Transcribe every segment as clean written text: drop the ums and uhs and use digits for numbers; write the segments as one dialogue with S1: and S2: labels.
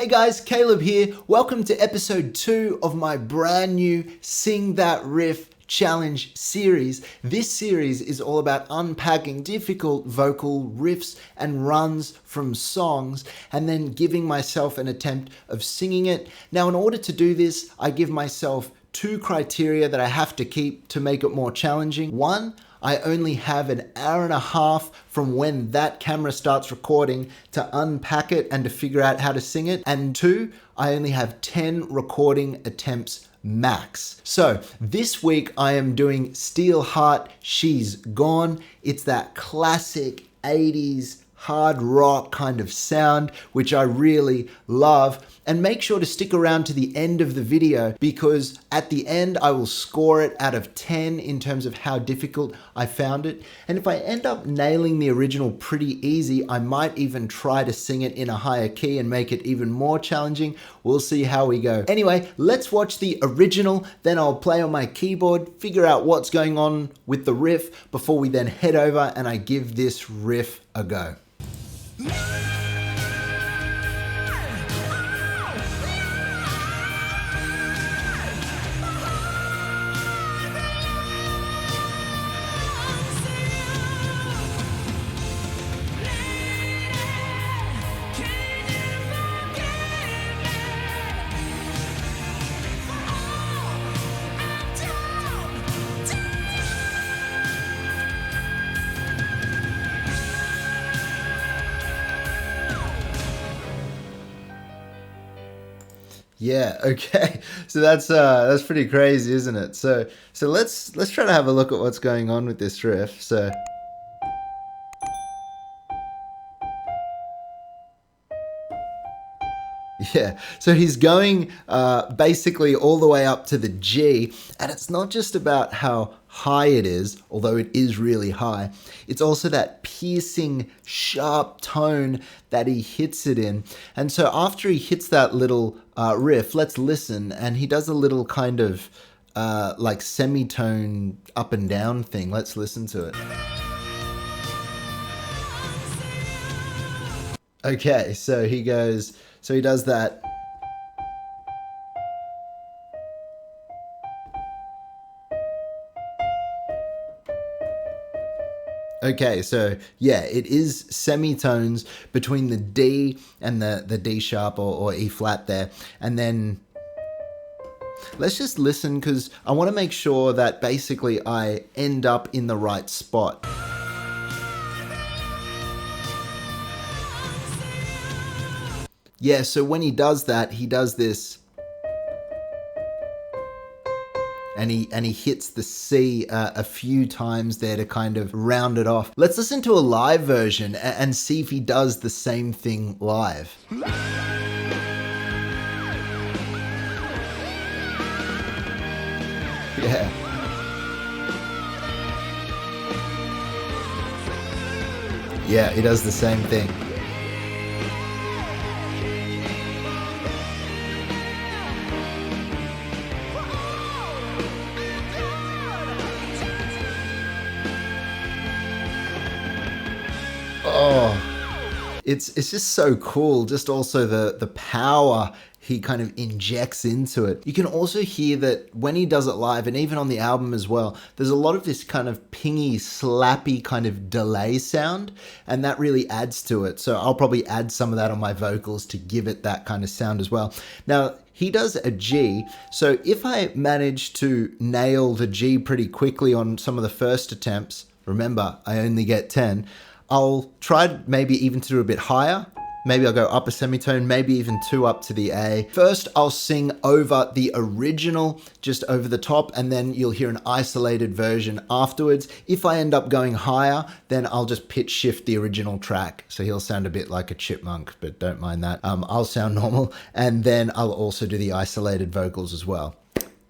S1: Hey guys, Caleb here. Welcome to episode 2 of my brand new Sing That Riff Challenge series. This series is all about unpacking difficult vocal riffs and runs from songs and then giving myself an attempt of singing it. Now, in order to do this, I give myself 2 criteria that I have to keep to make it more challenging. 1, I only have an hour and a half from when that camera starts recording to unpack it and to figure out how to sing it. And 2, I only have 10 recording attempts max. So this week I am doing Steelheart, She's Gone. It's that classic 80s hard rock kind of sound, which I really love. And make sure to stick around to the end of the video because at the end I will score it out of 10 in terms of how difficult I found it. And if I end up nailing the original pretty easy, I might even try to sing it in a higher key and make it even more challenging. We'll see how we go. Anyway, let's watch the original, then I'll play on my keyboard, figure out what's going on with the riff before we then head over and I give this riff a go. Yeah, okay. So that's pretty crazy, isn't it? So let's try to have a look at what's going on with this riff. So yeah, so he's going basically all the way up to the G, and it's not just about how high it is, although it is really high. It's also that piercing, sharp tone that he hits it in. And so after he hits that little riff, let's listen, and he does a little kind of like semitone up and down thing. Let's listen to it. Okay, so he does that. Okay, so yeah, it is semitones between the D and the D sharp or E flat there. And then let's just listen because I want to make sure that basically I end up in the right spot. Yeah, so when he does that, he does this. And he hits the C a few times there to kind of round it off. Let's listen to a live version and see if he does the same thing live. Yeah. Yeah, he does the same thing. Oh, it's just so cool. Just also the power he kind of injects into it. You can also hear that when he does it live and even on the album as well, there's a lot of this kind of pingy, slappy kind of delay sound, and that really adds to it. So I'll probably add some of that on my vocals to give it that kind of sound as well. Now, he does a G, so if I manage to nail the G pretty quickly on some of the first attempts, remember, I only get 10, I'll try maybe even to do a bit higher. Maybe I'll go up a semitone, maybe even 2 up to the A. First, I'll sing over the original, just over the top, and then you'll hear an isolated version afterwards. If I end up going higher, then I'll just pitch shift the original track. So he'll sound a bit like a chipmunk, but don't mind that. I'll sound normal, and then I'll also do the isolated vocals as well.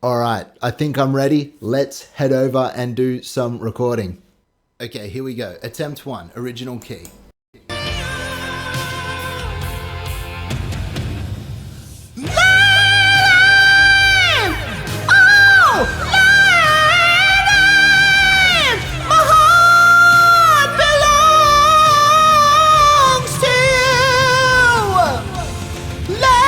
S1: All right, I think I'm ready. Let's head over and do some recording. Okay, here we go. Attempt 1, original key.
S2: Let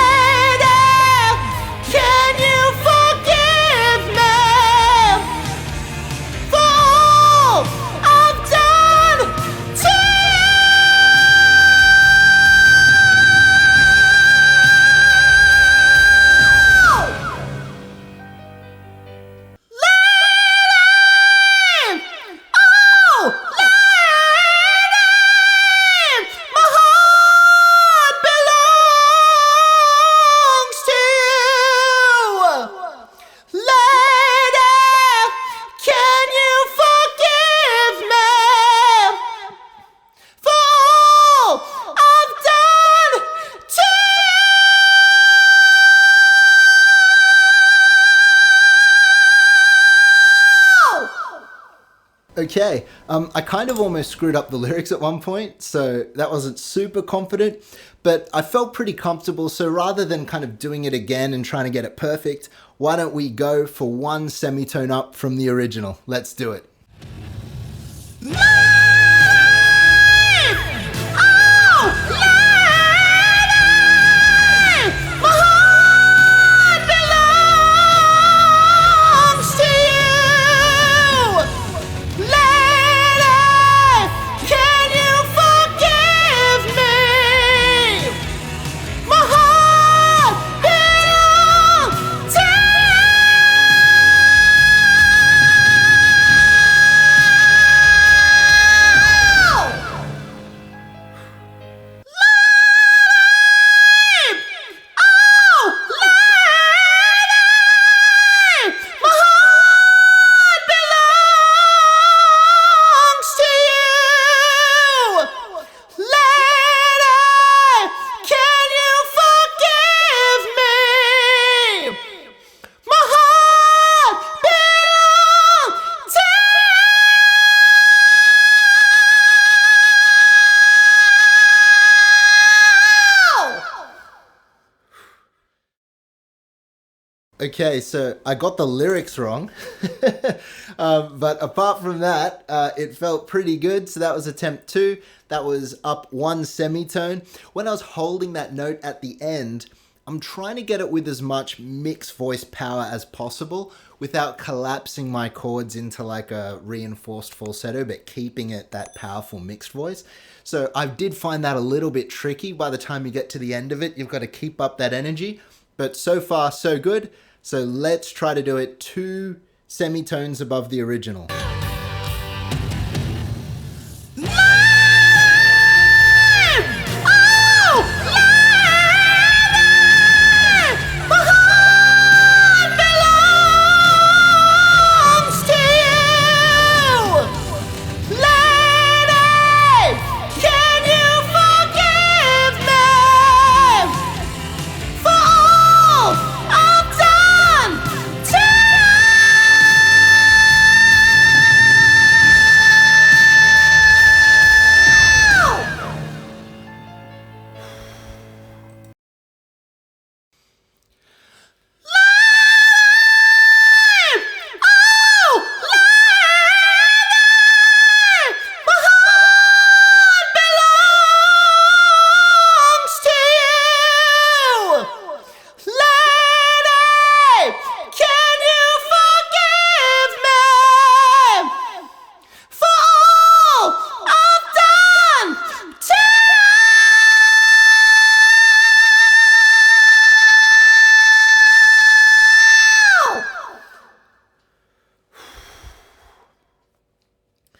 S1: Okay, I kind of almost screwed up the lyrics at one point, so that wasn't super confident, but I felt pretty comfortable. So rather than kind of doing it again and trying to get it perfect, why don't we go for one semitone up from the original? Let's do it. Okay, so I got the lyrics wrong, but apart from that, it felt pretty good. So that was attempt 2. That was up one semitone. When I was holding that note at the end, I'm trying to get it with as much mixed voice power as possible without collapsing my chords into like a reinforced falsetto, but keeping it that powerful mixed voice. So I did find that a little bit tricky. By the time you get to the end of it, you've got to keep up that energy, but so far so good. So let's try to do it 2 semitones above the original.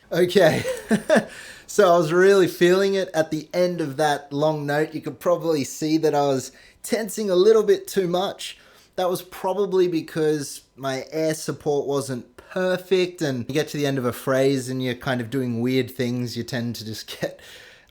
S1: Okay, so I was really feeling it at the end of that long note. You could probably see that I was tensing a little bit too much. That was probably because my air support wasn't perfect, and you get to the end of a phrase and you're kind of doing weird things. You tend to just get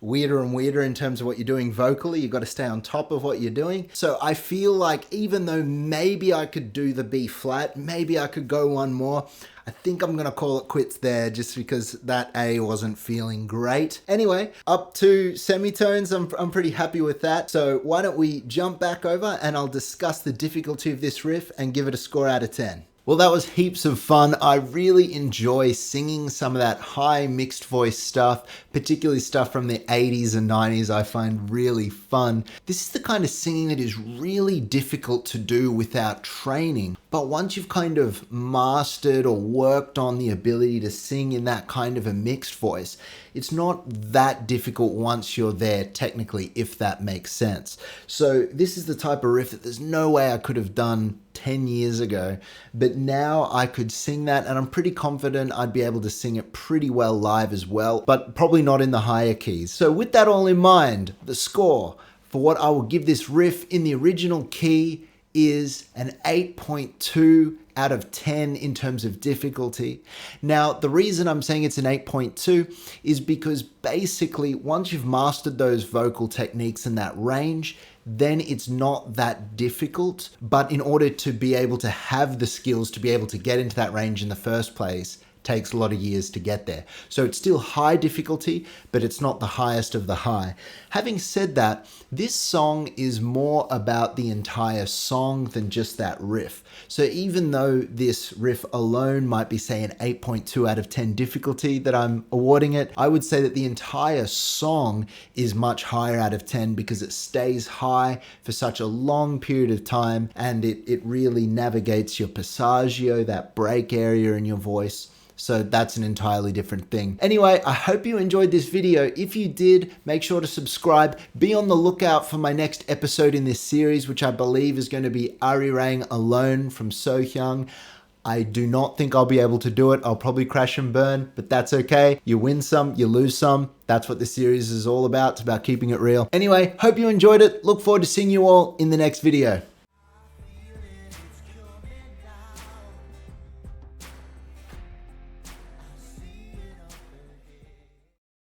S1: weirder and weirder in terms of what you're doing vocally. You've got to stay on top of what you're doing. So I feel like even though maybe I could do the B flat, maybe I could go one more, I think I'm going to call it quits there just because that A wasn't feeling great. Anyway, up to semitones, I'm pretty happy with that. So why don't we jump back over and I'll discuss the difficulty of this riff and give it a score out of 10. Well, that was heaps of fun. I really enjoy singing some of that high mixed voice stuff, particularly stuff from the 80s and 90s I find really fun. This is the kind of singing that is really difficult to do without training. But once you've kind of mastered or worked on the ability to sing in that kind of a mixed voice, it's not that difficult once you're there technically, if that makes sense. So this is the type of riff that there's no way I could have done 10 years ago, but now I could sing that, and I'm pretty confident I'd be able to sing it pretty well live as well, but probably not in the higher keys. So with that all in mind, the score for what I will give this riff in the original key is an 8.2 out of 10 in terms of difficulty. Now, the reason I'm saying it's an 8.2 is because basically once you've mastered those vocal techniques and that range, then it's not that difficult. But in order to be able to have the skills to be able to get into that range in the first place, takes a lot of years to get there. So it's still high difficulty, but it's not the highest of the high. Having said that, this song is more about the entire song than just that riff. So even though this riff alone might be, say, an 8.2 out of 10 difficulty that I'm awarding it, I would say that the entire song is much higher out of 10 because it stays high for such a long period of time, and it really navigates your passaggio, that break area in your voice. So that's an entirely different thing. Anyway, I hope you enjoyed this video. If you did, make sure to subscribe. Be on the lookout for my next episode in this series, which I believe is going to be Arirang Alone from Sohyang. I do not think I'll be able to do it. I'll probably crash and burn, but that's okay. You win some, you lose some. That's what this series is all about. It's about keeping it real. Anyway, hope you enjoyed it. Look forward to seeing you all in the next video.